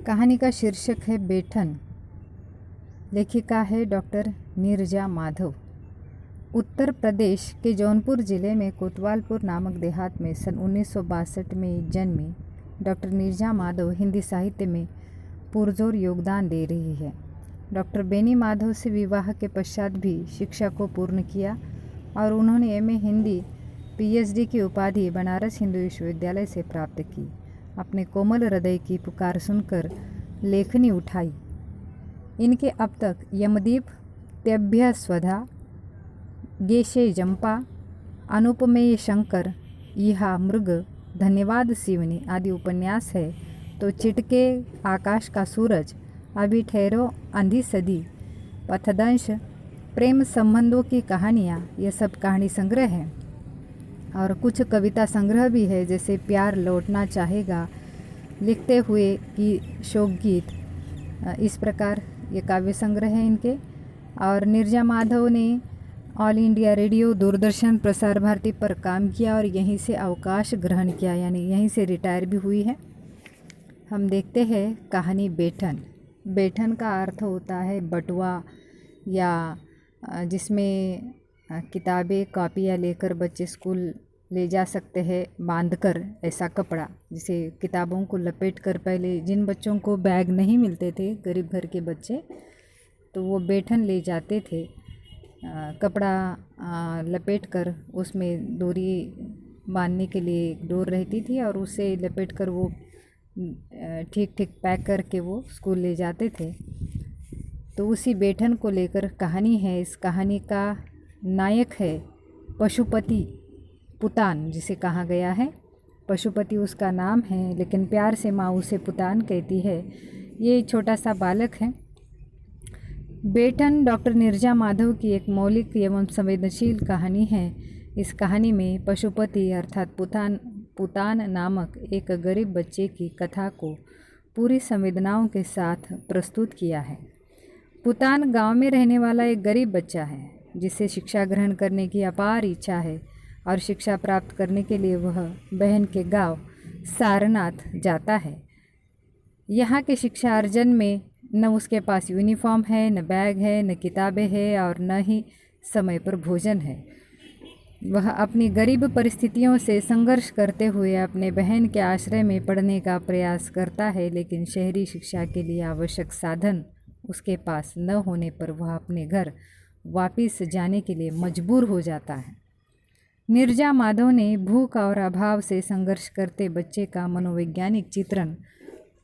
कहानी का शीर्षक है बेठन। लेखिका है डॉक्टर नीरजा माधव। उत्तर प्रदेश के जौनपुर ज़िले में कोतवालपुर नामक देहात में सन 1962 में जन्मी डॉक्टर नीरजा माधव हिंदी साहित्य में पुरजोर योगदान दे रही है। डॉक्टर बेनी माधव से विवाह के पश्चात भी शिक्षा को पूर्ण किया और उन्होंने एमए हिंदी पीएचडी की उपाधि बनारस हिंदू विश्वविद्यालय से प्राप्त की। अपने कोमल हृदय की पुकार सुनकर लेखनी उठाई। इनके अब तक यमदीप, त्यभ्य स्वधा, गेशे जंपा, अनुपमेय शंकर, यहा मृग, धन्यवाद शिवनी आदि उपन्यास है। तो चिटके आकाश का सूरज, अभी ठहरो अंधी सदी, पथदंश, प्रेम संबंधों की कहानियाँ, ये सब कहानी संग्रह है। और कुछ कविता संग्रह भी है, जैसे प्यार लौटना चाहेगा, लिखते हुए की शोक गीत। इस प्रकार ये काव्य संग्रह है इनके। और नीरजा माधव ने all India radio, Doordarshan, Prasar Bharati पर काम किया और यहीं से अवकाश ग्रहण किया, यानी यहीं से रिटायर भी हुई है। हम देखते हैं कहानी बेठन। बेठन का अर्थ होता है बटुआ, या जिसमें किताबें कॉपियाँ लेकर बच्चे स्कूल ले जा सकते हैं बांधकर, ऐसा कपड़ा जिसे किताबों को लपेट कर, पहले जिन बच्चों को बैग नहीं मिलते थे, गरीब घर के बच्चे, तो वो बेठन ले जाते थे। कपड़ा लपेट कर, उसमें डोरी बांधने के लिए एक डोर रहती थी और उसे लपेट कर वो ठीक ठीक पैक करके वो स्कूल ले जाते थे। तो उसी बेठन को लेकर कहानी है। इस कहानी का नायक है पशुपति पुतान, जिसे कहा गया है। पशुपति उसका नाम है, लेकिन प्यार से माँ उसे पुतान कहती है। ये छोटा सा बालक है। बेठन डॉक्टर नीरजा माधव की एक मौलिक एवं संवेदनशील कहानी है। इस कहानी में पशुपति अर्थात पुतान नामक एक गरीब बच्चे की कथा को पूरी संवेदनाओं के साथ प्रस्तुत किया है। पुतान गांव में रहने वाला एक गरीब बच्चा है, जिसे शिक्षा ग्रहण करने की अपार इच्छा है और शिक्षा प्राप्त करने के लिए वह बहन के गांव सारनाथ जाता है। यहाँ के शिक्षा अर्जन में न उसके पास यूनिफॉर्म है, न बैग है, न किताबें हैं और न ही समय पर भोजन है। वह अपनी गरीब परिस्थितियों से संघर्ष करते हुए अपने बहन के आश्रय में पढ़ने का प्रयास करता है, लेकिन शहरी शिक्षा के लिए आवश्यक साधन उसके पास न होने पर वह अपने घर वापस जाने के लिए मजबूर हो जाता है। नीरजा माधव ने भूख और अभाव से संघर्ष करते बच्चे का मनोवैज्ञानिक चित्रण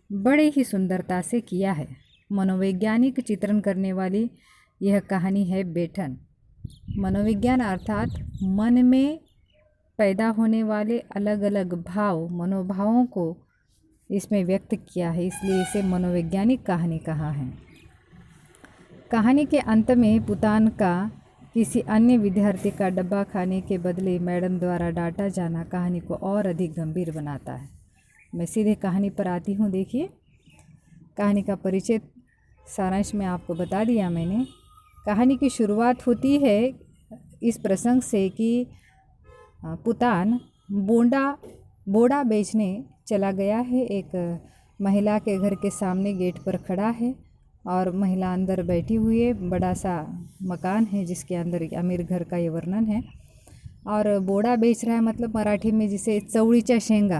बड़े ही सुंदरता से किया है। मनोवैज्ञानिक चित्रण करने वाली यह कहानी है बेठन। मनोविज्ञान अर्थात मन में पैदा होने वाले अलग अलग भाव, मनोभावों को इसमें व्यक्त किया है, इसलिए इसे मनोवैज्ञानिक कहानी कहा है। कहानी के अंत में पुतान का किसी अन्य विद्यार्थी का डब्बा खाने के बदले मैडम द्वारा डांटा जाना कहानी को और अधिक गंभीर बनाता है। मैं सीधे कहानी पर आती हूँ। देखिए, कहानी का परिचय सारांश में आपको बता दिया मैंने। कहानी की शुरुआत होती है इस प्रसंग से कि पुतान बोड़ा बेचने चला गया है। एक महिला के घर के सामने गेट पर खड़ा है और महिला अंदर बैठी हुई है। बड़ा सा मकान है जिसके अंदर अमीर घर का ये वर्णन है। और बोड़ा बेच रहा है, मतलब मराठी में जिसे चवळीच्या शेंगा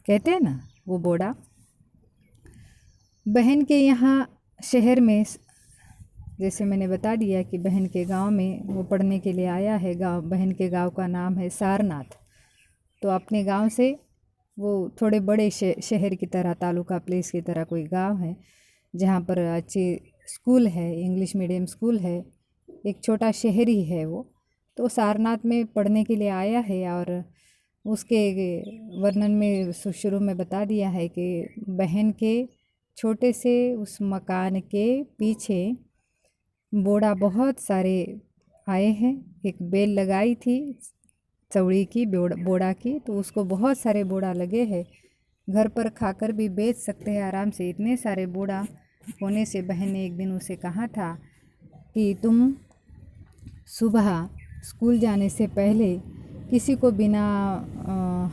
कहते हैं ना, वो बोड़ा। बहन के यहाँ शहर में, जैसे मैंने बता दिया कि बहन के गांव में वो पढ़ने के लिए आया है। बहन के गांव का नाम है सारनाथ। तो अपने गांव से वो थोड़े बड़े शहर की तरह, तालुका प्लेस की तरह कोई गांव है जहाँ पर अच्छी स्कूल है, इंग्लिश मीडियम स्कूल है। एक छोटा शहर ही है वो। तो सारनाथ में पढ़ने के लिए आया है और उसके वर्णन में शुरू में बता दिया है कि बहन के छोटे से उस मकान के पीछे बोड़ा बहुत सारे आए हैं। एक बेल लगाई थी चवड़ी की, बोड़ा की, तो उसको बहुत सारे बोड़ा लगे हैं। घर पर खाकर भी बेच सकते हैं आराम से, इतने सारे बोड़ा होने से बहन ने एक दिन उसे कहा था कि तुम सुबह स्कूल जाने से पहले किसी को बिना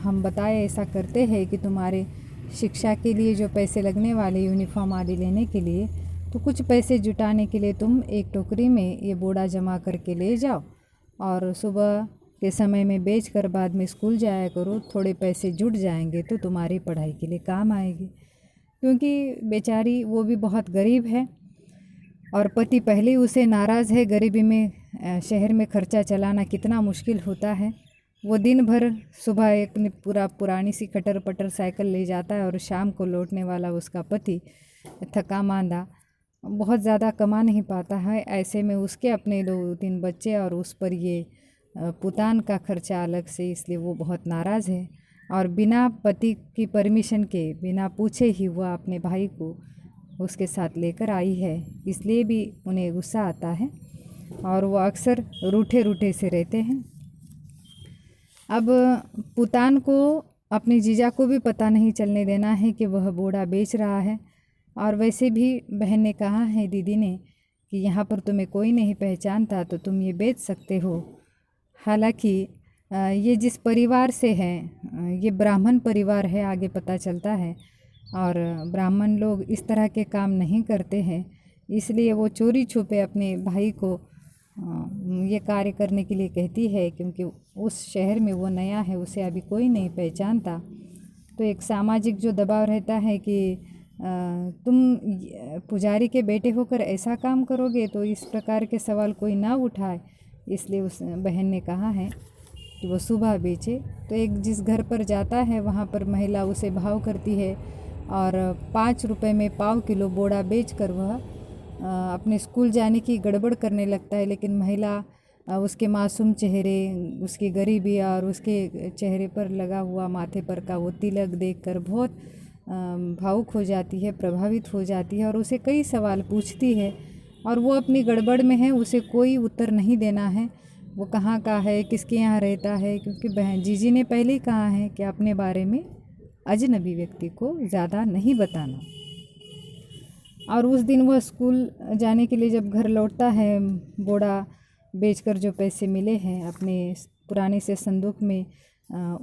हम बताए ऐसा करते हैं कि तुम्हारे शिक्षा के लिए जो पैसे लगने वाले यूनिफॉर्म आदि लेने के लिए, तो कुछ पैसे जुटाने के लिए तुम एक टोकरी में ये बोड़ा जमा करके ले जाओ और सुबह के समय में बेच कर बाद में स्कूल जाया करो। थोड़े पैसे जुट जाएंगे तो तुम्हारी पढ़ाई के लिए काम आएगी। क्योंकि बेचारी वो भी बहुत गरीब है और पति पहले ही उसे नाराज़ है। गरीबी में शहर में खर्चा चलाना कितना मुश्किल होता है। वो दिन भर सुबह एक पुरानी सी कटर पटर साइकिल ले जाता है और शाम को लौटने वाला उसका पति थका मांदा बहुत ज़्यादा कमा नहीं पाता है। ऐसे में उसके अपने 2-3 बच्चे और उस पर ये पुतान का खर्चा अलग से, इसलिए वो बहुत नाराज़ है। और बिना पति की परमिशन के, बिना पूछे ही वह अपने भाई को उसके साथ लेकर आई है, इसलिए भी उन्हें गुस्सा आता है और वो अक्सर रूठे रूठे से रहते हैं। अब पुतान को अपनी जीजा को भी पता नहीं चलने देना है कि वह बोड़ा बेच रहा है। और वैसे भी बहन ने कहा है, दीदी ने, कि यहाँ पर तुम्हें कोई नहीं पहचानता तो तुम ये बेच सकते हो। हालांकि ये जिस परिवार से है, ये ब्राह्मण परिवार है, आगे पता चलता है। और ब्राह्मण लोग इस तरह के काम नहीं करते हैं, इसलिए वो चोरी छुपे अपने भाई को ये कार्य करने के लिए कहती है, क्योंकि उस शहर में वो नया है, उसे अभी कोई नहीं पहचानता। तो एक सामाजिक जो दबाव रहता है कि तुम पुजारी के बेटे होकर ऐसा काम करोगे, तो इस प्रकार के सवाल कोई ना उठाए, इसलिए उस बहन ने कहा है कि वो सुबह बेचे। तो एक जिस घर पर जाता है वहाँ पर महिला उसे भाव करती है और 5 रुपए में पाव किलो बोड़ा बेचकर वह अपने स्कूल जाने की गड़बड़ करने लगता है। लेकिन महिला उसके मासूम चेहरे, उसकी गरीबी और उसके चेहरे पर लगा हुआ माथे पर का वो तिलक देखकर बहुत भावुक हो जाती है, प्रभावित हो जाती है और उसे कई सवाल पूछती है। और वो अपनी गड़बड़ में है, उसे कोई उत्तर नहीं देना है, वो कहाँ का है, किसके यहाँ रहता है, क्योंकि बहन जीजी ने पहले ही कहा है कि अपने बारे में अजनबी व्यक्ति को ज़्यादा नहीं बताना। और उस दिन वह स्कूल जाने के लिए जब घर लौटता है, बोड़ा बेचकर जो पैसे मिले हैं अपने पुराने से संदूक में,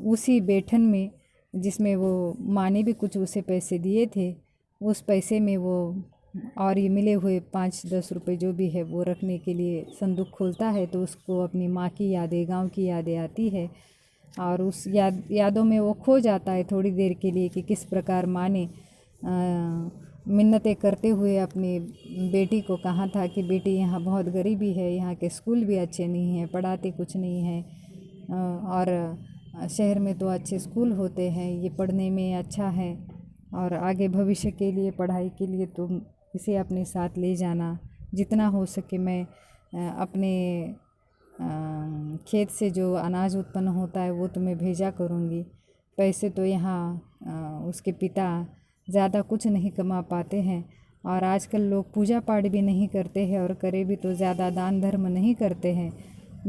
उसी बैठन में जिसमें वो माँ ने भी कुछ उसे पैसे दिए थे, उस पैसे में वो और ये मिले हुए 5-10 रुपए जो भी है वो रखने के लिए संदूक खोलता है, तो उसको अपनी माँ की यादें, गांव की यादें आती है। और उस यादों में वो खो जाता है थोड़ी देर के लिए कि किस प्रकार माँ ने मिन्नतें करते हुए अपनी बेटी को कहा था कि बेटी यहाँ बहुत गरीबी है, यहाँ के स्कूल भी अच्छे नहीं हैं, पढ़ाते कुछ नहीं हैं, और शहर में तो अच्छे स्कूल होते हैं, ये पढ़ने में अच्छा है और आगे भविष्य के लिए, पढ़ाई के लिए तुम इसे अपने साथ ले जाना। जितना हो सके मैं अपने खेत से जो अनाज उत्पन्न होता है वो तुम्हें भेजा करूँगी। पैसे तो यहाँ उसके पिता ज़्यादा कुछ नहीं कमा पाते हैं और आजकल लोग पूजा पाठ भी नहीं करते हैं, और करे भी तो ज़्यादा दान धर्म नहीं करते हैं।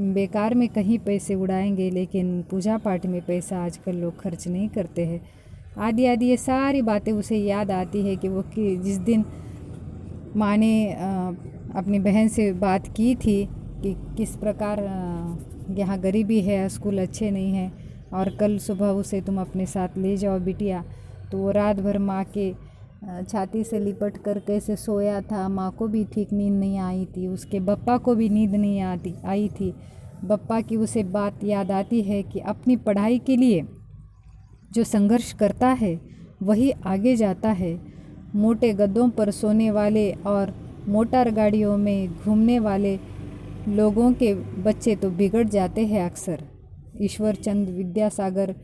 बेकार में कहीं पैसे उड़ाएंगे, लेकिन पूजा पाठ में पैसा आजकल लोग खर्च नहीं करते हैं। आदि आदि ये सारी बातें उसे याद आती है कि वो कि जिस दिन माँ ने अपनी बहन से बात की थी कि किस प्रकार यहाँ गरीबी है, स्कूल अच्छे नहीं हैं, और कल सुबह उसे तुम अपने साथ ले जाओ बिटिया। तो वो रात भर माँ के छाती से लिपट कर कैसे सोया था। माँ को भी ठीक नींद नहीं आई थी, उसके बप्पा को भी नींद नहीं आई थी। बप्पा की उसे बात याद आती है कि अपनी पढ़ाई के लिए जो संघर्ष करता है वही आगे जाता है। मोटे गद्दों पर सोने वाले और मोटर गाड़ियों में घूमने वाले लोगों के बच्चे तो बिगड़ जाते हैं अक्सर। ईश्वर चंद विद्यासागर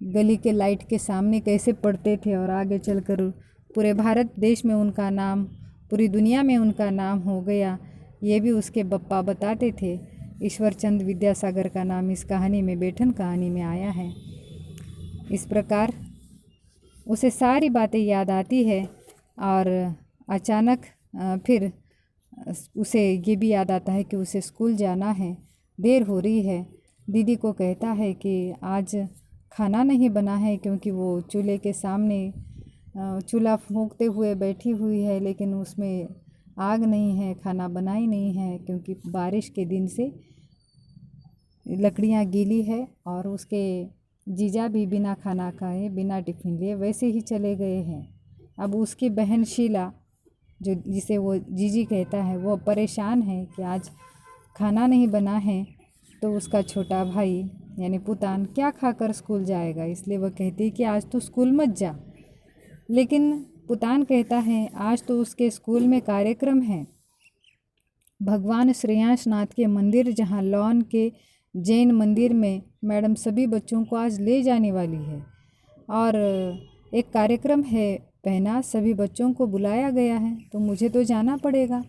गली के लाइट के सामने कैसे पढ़ते थे और आगे चलकर पूरे भारत देश में उनका नाम, पूरी दुनिया में उनका नाम हो गया, ये भी उसके बप्पा बताते थे। ईश्वर चंद विद्यासागर का नाम इस कहानी में, बैठन कहानी में आया है। इस प्रकार उसे सारी बातें याद आती है और अचानक फिर उसे ये भी याद आता है कि उसे स्कूल जाना है, देर हो रही है। दीदी को कहता है कि आज खाना नहीं बना है, क्योंकि वो चूल्हे के सामने चूल्हा फूंकते हुए बैठी हुई है, लेकिन उसमें आग नहीं है, खाना बनाई नहीं है, क्योंकि बारिश के दिन से लकड़ियाँ गीली है और उसके जीजा भी बिना खाना खाए बिना टिफ़िन लिए वैसे ही चले गए हैं। अब उसकी बहन शीला, जो जिसे वो जीजी कहता है, वो परेशान है कि आज खाना नहीं बना है, तो उसका छोटा भाई यानी पुतान क्या खाकर स्कूल जाएगा। इसलिए वह कहती है कि आज तो स्कूल मत जा। लेकिन पुतान कहता है आज तो उसके स्कूल में कार्यक्रम है, भगवान श्रेयांसनाथ के मंदिर, जहाँ लॉन के जैन मंदिर में मैडम सभी बच्चों को आज ले जाने वाली है और एक कार्यक्रम है पहना, सभी बच्चों को बुलाया गया है, तो मुझे तो जाना पड़ेगा।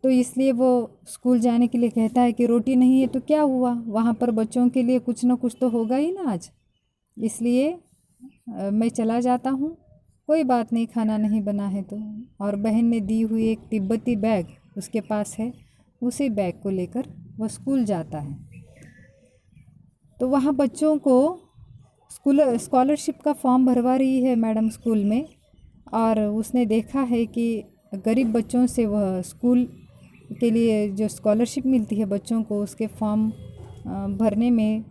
तो इसलिए वो स्कूल जाने के लिए कहता है कि रोटी नहीं है तो क्या हुआ, वहाँ पर बच्चों के लिए कुछ ना कुछ तो होगा ही ना आज, इसलिए मैं चला जाता हूँ, कोई बात नहीं, खाना नहीं बना है तो। और बहन ने दी हुई एक तिब्बती बैग उसके पास है, उसी बैग को लेकर वह स्कूल जाता है। तो वहाँ बच्चों को स्कॉलरशिप का फॉर्म भरवा रही है मैडम स्कूल में, और उसने देखा है कि गरीब बच्चों से वह स्कूल के लिए जो स्कॉलरशिप मिलती है बच्चों को, उसके फॉर्म भरने में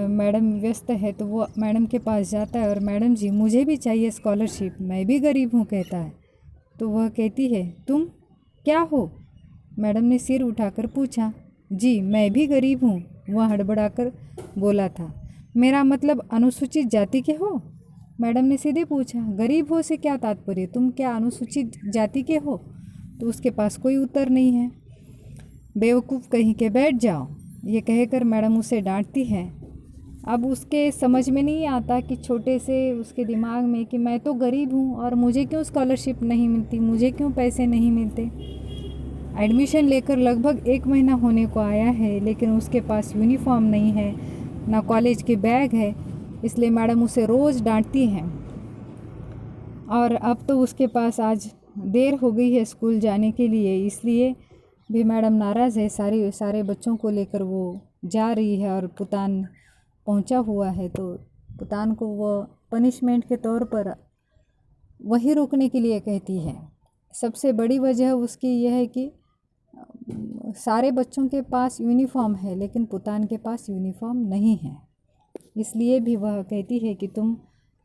मैडम व्यस्त है। तो वो मैडम के पास जाता है और मैडम जी मुझे भी चाहिए स्कॉलरशिप, मैं भी गरीब हूँ कहता है। तो वह कहती है तुम क्या हो? मैडम ने सिर उठाकर पूछा। जी मैं भी गरीब हूँ, वह हड़बड़ाकर बोला था। मेरा मतलब अनुसूचित जाति के हो? मैडम ने सीधे पूछा। गरीब हो से क्या तात्पर्य, तुम क्या अनुसूचित जाति के हो? तो उसके पास कोई उत्तर नहीं है। बेवकूफ़ कहीं के, बैठ जाओ, ये कहकर मैडम उसे डांटती है। अब उसके समझ में नहीं आता कि छोटे से उसके दिमाग में कि मैं तो गरीब हूँ और मुझे क्यों स्कॉलरशिप नहीं मिलती, मुझे क्यों पैसे नहीं मिलते। एडमिशन लेकर लगभग 1 महीना होने को आया है, लेकिन उसके पास यूनिफॉर्म नहीं है, ना कॉलेज के बैग है, इसलिए मैडम उसे रोज़ डांटती हैं। और अब तो उसके पास आज देर हो गई है स्कूल जाने के लिए, इसलिए भी मैडम नाराज़ है। सारे बच्चों को लेकर वो जा रही है और पुतान पहुंचा हुआ है, तो पुतान को वो पनिशमेंट के तौर पर वही रुकने के लिए कहती है। सबसे बड़ी वजह उसकी यह है कि सारे बच्चों के पास यूनिफॉर्म है, लेकिन पुतान के पास यूनिफॉर्म नहीं है। इसलिए भी वह कहती है कि तुम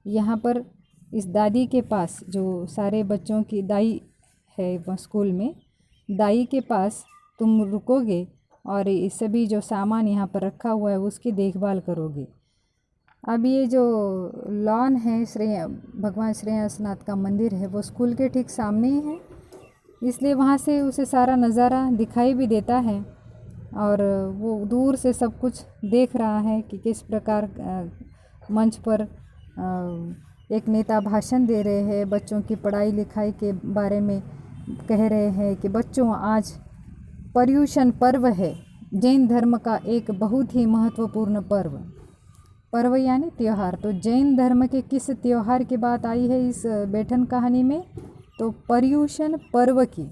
यहाँ पर इस दादी के पास, जो सारे बच्चों की दाई है वह स्कूल में, दाई के पास तुम रुकोगे और ये सभी जो सामान यहाँ पर रखा हुआ है उसकी देखभाल करोगे। अब ये जो लॉन है भगवान श्रेयांसनाथ का मंदिर है, वो स्कूल के ठीक सामने ही है, इसलिए वहाँ से उसे सारा नज़ारा दिखाई भी देता है और वो दूर से सब कुछ देख रहा है कि किस प्रकार मंच पर एक नेता भाषण दे रहे हैं, बच्चों की पढ़ाई लिखाई के बारे में कह रहे हैं कि बच्चों आज पर्युषण पर्व है, जैन धर्म का एक बहुत ही महत्वपूर्ण पर्व यानी त्यौहार। तो जैन धर्म के किस त्यौहार की बात आई है इस बैठन कहानी में? तो पर्युषण पर्व की।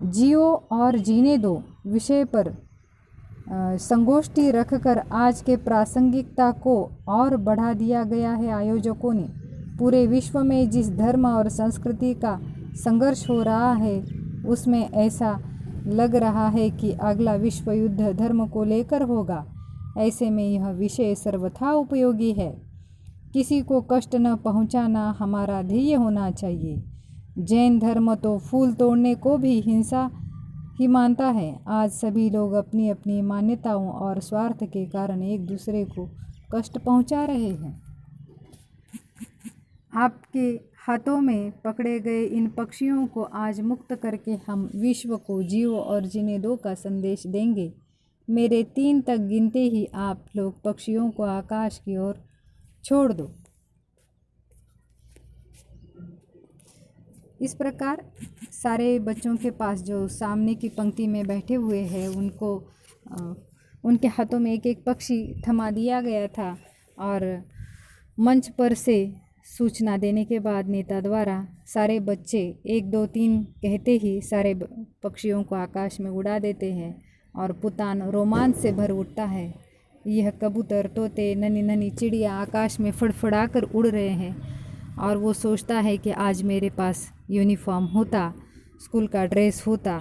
जियो और जीने दो विषय पर संगोष्ठी रखकर आज के प्रासंगिकता को और बढ़ा दिया गया है आयोजकों ने। पूरे विश्व में जिस धर्म और संस्कृति का संघर्ष हो रहा है, उसमें ऐसा लग रहा है कि अगला विश्व युद्ध धर्म को लेकर होगा। ऐसे में यह विषय सर्वथा उपयोगी है। किसी को कष्ट न पहुंचाना हमारा ध्येय होना चाहिए। जैन धर्म तो फूल तोड़ने को भी हिंसा ही मानता है। आज सभी लोग अपनी अपनी मान्यताओं और स्वार्थ के कारण एक दूसरे को कष्ट पहुंचा रहे हैं। आपके हाथों में पकड़े गए इन पक्षियों को आज मुक्त करके हम विश्व को जियो और जीने दो का संदेश देंगे। मेरे 3 तक गिनते ही आप लोग पक्षियों को आकाश की ओर छोड़ दो। इस प्रकार सारे बच्चों के पास जो सामने की पंक्ति में बैठे हुए हैं उनके हाथों में एक एक पक्षी थमा दिया गया था और मंच पर से सूचना देने के बाद नेता द्वारा सारे बच्चे 1 2 3 कहते ही सारे पक्षियों को आकाश में उड़ा देते हैं और पुतान रोमांच से भर उठता है। यह कबूतर, तोते, नन्ही नन्ही चिड़िया आकाश में फड़फड़ा कर उड़ रहे हैं और वो सोचता है कि आज मेरे पास यूनिफॉर्म होता, स्कूल का ड्रेस होता,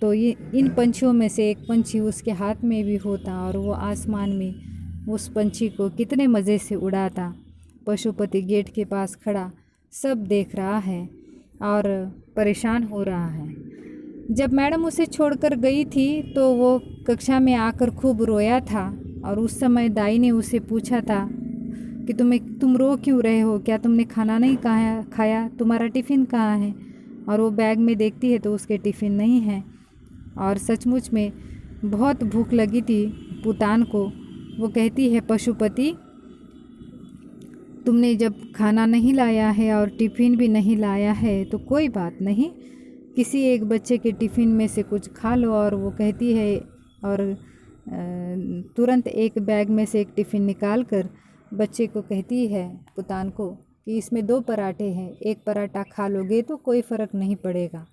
तो ये इन पंछियों में से एक पंछी उसके हाथ में भी होता और वो आसमान में उस पंछी को कितने मज़े से उड़ाता। पशुपति गेट के पास खड़ा सब देख रहा है और परेशान हो रहा है। जब मैडम उसे छोड़कर गई थी तो वो कक्षा में आकर खूब रोया था और उस समय दाई ने उसे पूछा था कि तुम रो क्यों रहे हो, क्या तुमने खाना नहीं खाया, तुम्हारा टिफ़िन कहाँ है। और वो बैग में देखती है तो उसके टिफ़िन नहीं है और सचमुच में बहुत भूख लगी थी पुतान को। वो कहती है, पशुपति तुमने जब खाना नहीं लाया है और टिफ़िन भी नहीं लाया है तो कोई बात नहीं, किसी एक बच्चे के टिफ़िन में से कुछ खा लो। और वो कहती है और तुरंत एक बैग में से एक टिफ़िन निकाल कर बच्चे को कहती है पुतान को कि इसमें 2 पराठे हैं, एक पराठा खा लोगे तो कोई फ़र्क नहीं पड़ेगा।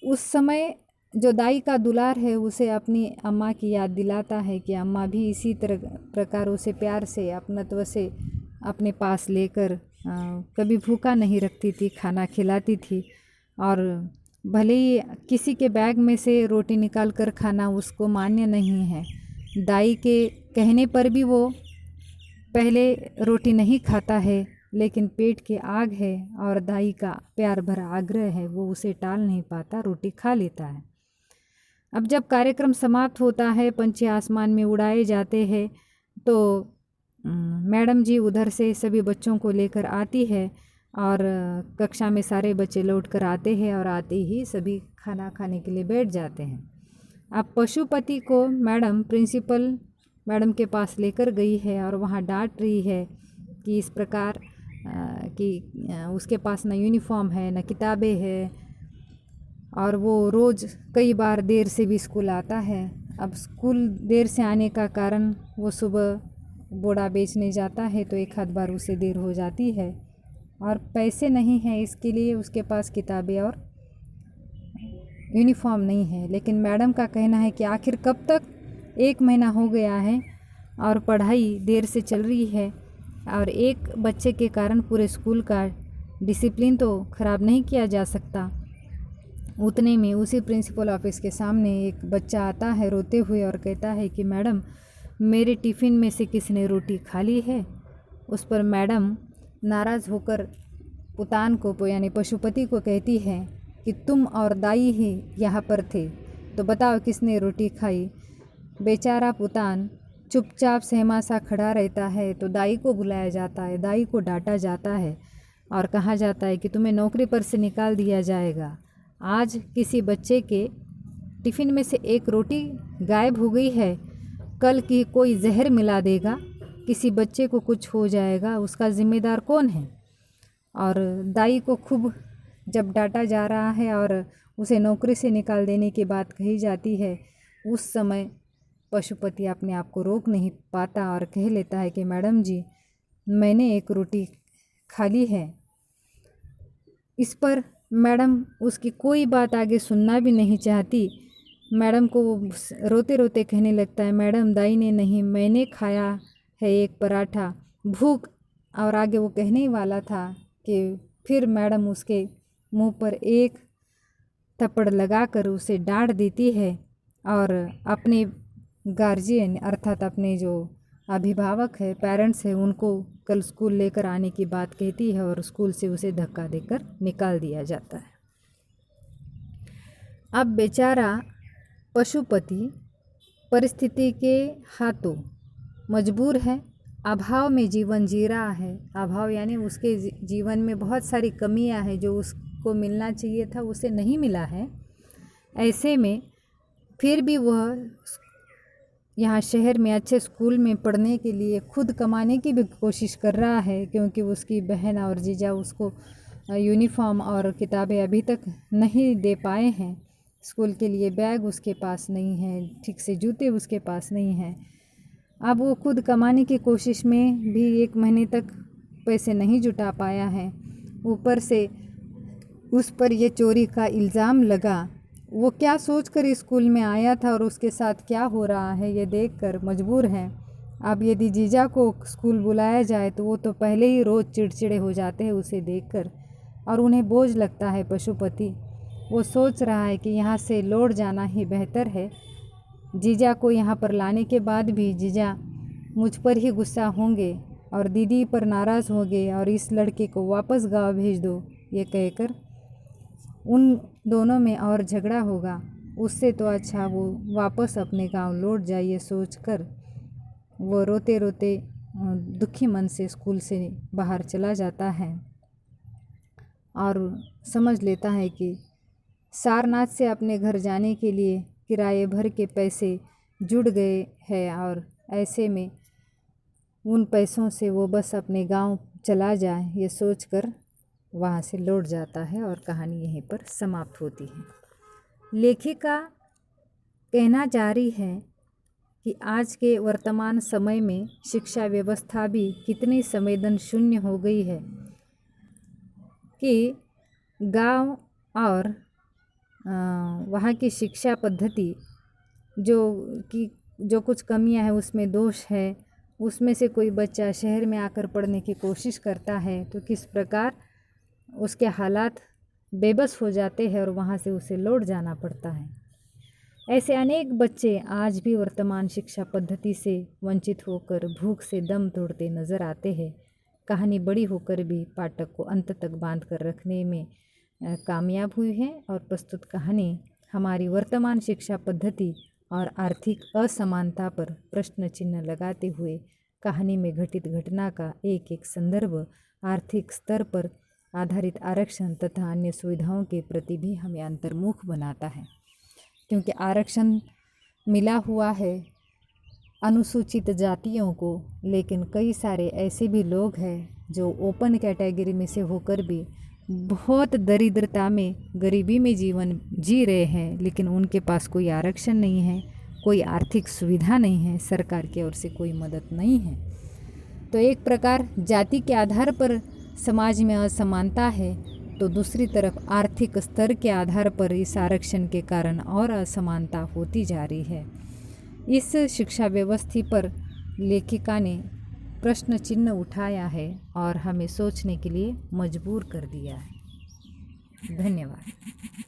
उस समय जो दाई का दुलार है उसे अपनी अम्मा की याद दिलाता है कि अम्मा भी इसी तरह प्रकार उसे प्यार से अपनत्व से अपने पास लेकर कभी भूखा नहीं रखती थी, खाना खिलाती थी। और भले ही किसी के बैग में से रोटी निकाल कर खाना उसको मान्य नहीं है, दाई के कहने पर भी वो पहले रोटी नहीं खाता है, लेकिन पेट की आग है और दाई का प्यार भरा आग्रह है, वो उसे टाल नहीं पाता, रोटी खा लेता है। अब जब कार्यक्रम समाप्त होता है, पंछी आसमान में उड़ाए जाते हैं, तो मैडम जी उधर से सभी बच्चों को लेकर आती है और कक्षा में सारे बच्चे लौट कर आते हैं और आते ही सभी खाना खाने के लिए बैठ जाते हैं। अब पशुपति को मैडम प्रिंसिपल मैडम के पास लेकर गई है और वहाँ डांट रही है कि इस प्रकार कि उसके पास न यूनिफॉर्म है न किताबें है और वो रोज़ कई बार देर से भी स्कूल आता है। अब स्कूल देर से आने का कारण वो सुबह बोड़ा बेचने जाता है तो एक आध बार उसे देर हो जाती है और पैसे नहीं हैं, इसके लिए उसके पास किताबें और यूनिफॉर्म नहीं है। लेकिन मैडम का कहना है कि आखिर कब तक, 1 महीना हो गया है और पढ़ाई देर से चल रही है और एक बच्चे के कारण पूरे स्कूल का डिसिप्लिन तो ख़राब नहीं किया जा सकता। उतने में उसी प्रिंसिपल ऑफिस के सामने एक बच्चा आता है रोते हुए और कहता है कि मैडम मेरे टिफ़िन में से किसने रोटी खा ली है। उस पर मैडम नाराज़ होकर पुतान को यानी पशुपति को कहती है कि तुम और दाई ही यहाँ पर थे, तो बताओ किसने रोटी खाई। बेचारा पुतान चुपचाप सहमा सा खड़ा रहता है। तो दाई को बुलाया जाता है, दाई को डांटा जाता है और कहा जाता है कि तुम्हें नौकरी पर से निकाल दिया जाएगा। आज किसी बच्चे के टिफ़िन में से एक रोटी गायब हो गई है, कल की कोई जहर मिला देगा, किसी बच्चे को कुछ हो जाएगा, उसका ज़िम्मेदार कौन है। और दाई को खूब जब डांटा जा रहा है और उसे नौकरी से निकाल देने की बात कही जाती है, उस समय पशुपति अपने आप को रोक नहीं पाता और कह लेता है कि मैडम जी मैंने एक रोटी खा ली है। इस पर मैडम उसकी कोई बात आगे सुनना भी नहीं चाहती। मैडम को रोते रोते कहने लगता है, मैडम दाई ने नहीं, मैंने खाया है एक पराठा, भूख। और आगे वो कहने ही वाला था कि फिर मैडम उसके मुंह पर एक थप्पड़ लगाकर उसे डांट देती है और अपने गार्जियन अर्थात अपने जो अभिभावक है, पेरेंट्स है, उनको कल स्कूल लेकर आने की बात कहती है और स्कूल से उसे धक्का देकर निकाल दिया जाता है। अब बेचारा पशुपति परिस्थिति के हाथों मजबूर है, अभाव में जीवन जी रहा है। अभाव यानी उसके जीवन में बहुत सारी कमियां हैं, जो उसको मिलना चाहिए था उसे नहीं मिला है। ऐसे में फिर भी वह यहाँ शहर में अच्छे स्कूल में पढ़ने के लिए खुद कमाने की भी कोशिश कर रहा है, क्योंकि उसकी बहन और जीजा उसको यूनिफॉर्म और किताबें अभी तक नहीं दे पाए हैं। स्कूल के लिए बैग उसके पास नहीं है, ठीक से जूते उसके पास नहीं हैं। अब वो खुद कमाने की कोशिश में भी 1 महीने तक पैसे नहीं जुटा पाया है। ऊपर से उस पर ये चोरी का इल्ज़ाम लगा। वो क्या सोचकर स्कूल में आया था और उसके साथ क्या हो रहा है ये देखकर मजबूर है। अब यदि जीजा को स्कूल बुलाया जाए तो वो तो पहले ही रोज़ चिड़चिड़े हो जाते हैं उसे देखकर और उन्हें बोझ लगता है पशुपति। वो सोच रहा है कि यहाँ से लौट जाना ही बेहतर है। जीजा को यहाँ पर लाने के बाद भी जीजा मुझ पर ही गुस्सा होंगे और दीदी पर नाराज़ होंगे और इस लड़के को वापस गांव भेज दो, ये कहकर उन दोनों में और झगड़ा होगा। उससे तो अच्छा वो वापस अपने गांव लौट जाए, ये सोचकर वो रोते रोते दुखी मन से स्कूल से बाहर चला जाता है और समझ लेता है कि सारनाथ से अपने घर जाने के लिए किराए भर के पैसे जुड़ गए हैं और ऐसे में उन पैसों से वो बस अपने गांव चला जाए, ये सोचकर वहाँ से लौट जाता है और कहानी यहीं पर समाप्त होती है। लेखिका कहना जारी है कि आज के वर्तमान समय में शिक्षा व्यवस्था भी कितनी संवेदन शून्य हो गई है कि गांव और वहाँ की शिक्षा पद्धति जो कुछ कमियां हैं उसमें दोष है, उसमें से कोई बच्चा शहर में आकर पढ़ने की कोशिश करता है तो किस प्रकार उसके हालात बेबस हो जाते हैं और वहाँ से उसे लौट जाना पड़ता है। ऐसे अनेक बच्चे आज भी वर्तमान शिक्षा पद्धति से वंचित होकर भूख से दम तोड़ते नज़र आते हैं। कहानी बड़ी होकर भी पाठक को अंत तक बांध कर रखने में कामयाब हुई है और प्रस्तुत कहानी हमारी वर्तमान शिक्षा पद्धति और आर्थिक असमानता पर प्रश्न चिन्ह लगाते हुए कहानी में घटित घटना का एक एक संदर्भ आर्थिक स्तर पर आधारित आरक्षण तथा अन्य सुविधाओं के प्रति भी हमें अंतर्मुख बनाता है, क्योंकि आरक्षण मिला हुआ है अनुसूचित जातियों को, लेकिन कई सारे ऐसे भी लोग हैं जो ओपन कैटेगरी में से होकर भी बहुत दरिद्रता में गरीबी में जीवन जी रहे हैं, लेकिन उनके पास कोई आरक्षण नहीं है, कोई आर्थिक सुविधा नहीं है, सरकार की ओर से कोई मदद नहीं है। तो एक प्रकार जाति के आधार पर समाज में असमानता है, तो दूसरी तरफ आर्थिक स्तर के आधार पर इस आरक्षण के कारण और असमानता होती जा रही है। इस शिक्षा व्यवस्था पर लेखिका ने प्रश्न चिन्ह उठाया है और हमें सोचने के लिए मजबूर कर दिया है। धन्यवाद।